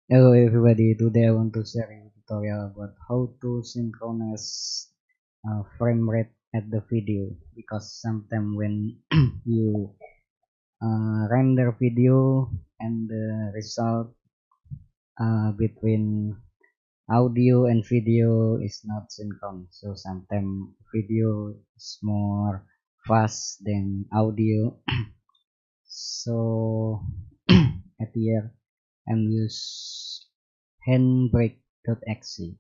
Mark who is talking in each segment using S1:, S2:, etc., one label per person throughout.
S1: Hello everybody, today I want to share a tutorial about how to synchronize frame rate at the video, because sometimes when you render video and the result between audio and video is not synchronous, so sometimes video is more fast than audio. So at here I'm use handbrake.exe.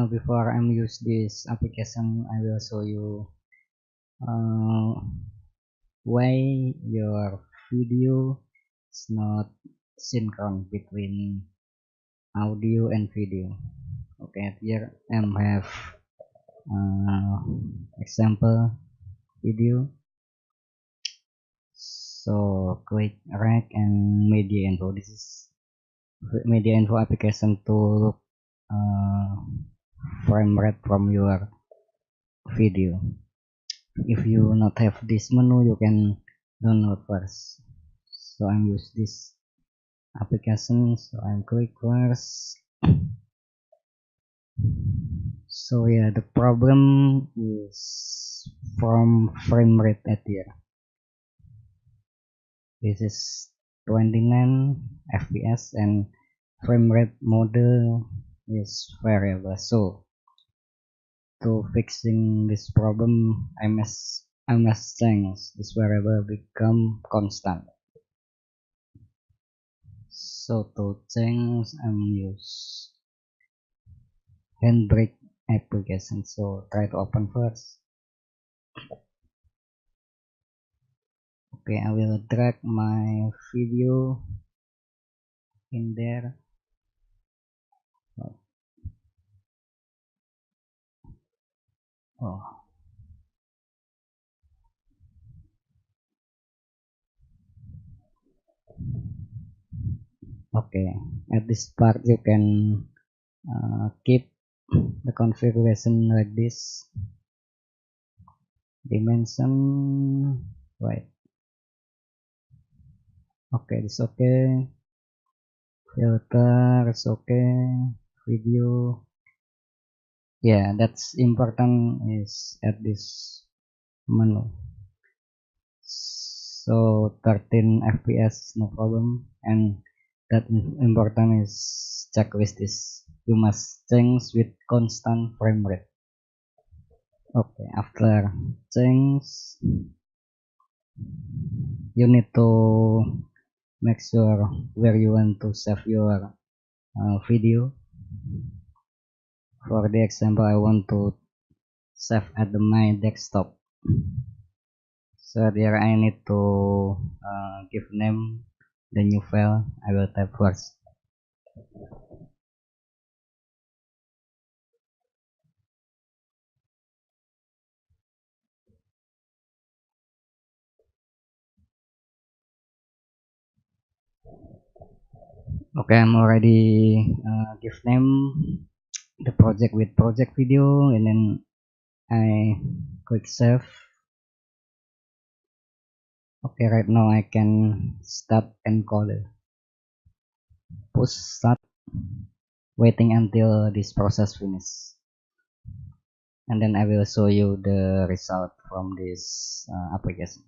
S1: Before I use this application, I will show you uh, why your video is not synchron between audio and video. Okay, here I have uh, example video. So click rec and media info. This is media info application to look uh, frame rate from your video. If you not have this menu, you can download first. So I'm use this application, so I'm click first. So yeah, the problem is from frame rate at here. This is 29 fps and frame rate model is variable. So to fixing this problem, I must change this variable become constant. So to change, I'm use handbrake application. So try to open first. Okay, I will drag my video in there. Oh, okay. At this part, you can keep the configuration like this. Dimension, right? Okay, it's okay. Filter, it's okay. Video, yeah, that's important is at this menu. So 13 fps no problem, and that important is checklist is you must change with constant frame rate. Okay, after change you need to make sure where you want to save your video. For the example, I want to save at my desktop, so there I need to give name the new file. I will type first. Okay, I'm already give name the project with project video, and then I click save. Okay, right now I can start encoder. Push start, waiting until this process finish, and then I will show you the result from this application.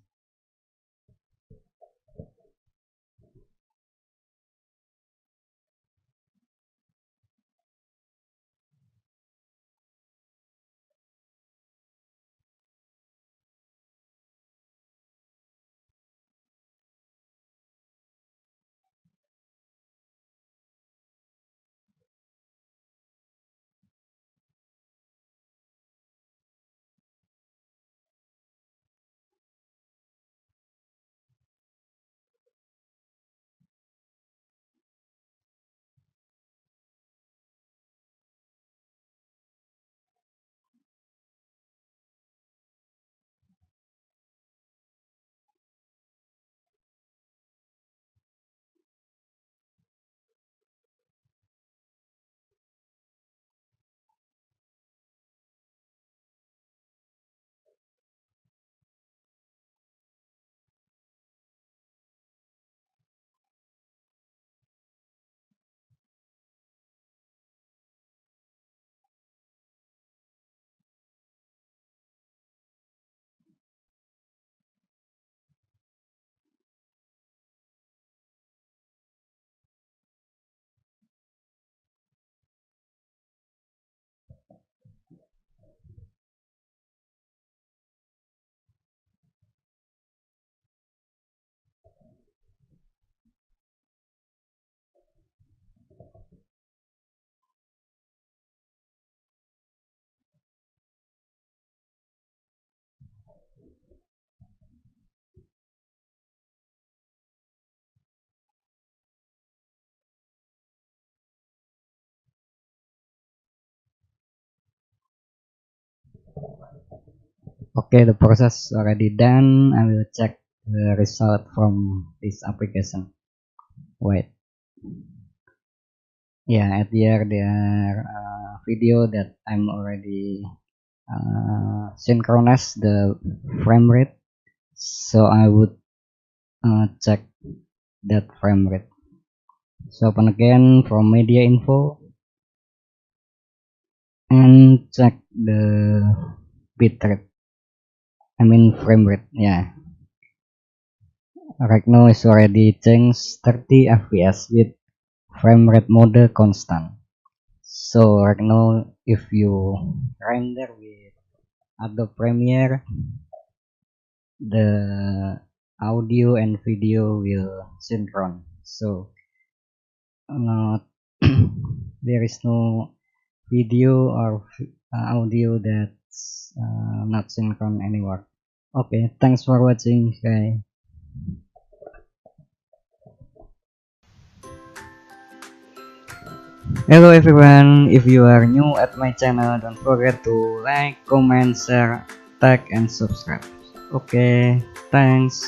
S1: Okay, the process already done. I will check the result from this application. Wait. Yeah, at here there video that I'm already synchronize the frame rate. So I would check that frame rate. So open again from media info and check the bitrate. I mean frame rate. Yeah. Right now it's already changed 30 fps with frame rate mode constant. So right now if you render with Adobe Premiere, the audio and video will synchron. So not there is no video or audio that's not synchron anymore. Okay, thanks for watching, guys. Hello everyone, if you are new at my channel, don't forget to like, comment, share, tag, and subscribe. Okay, thanks.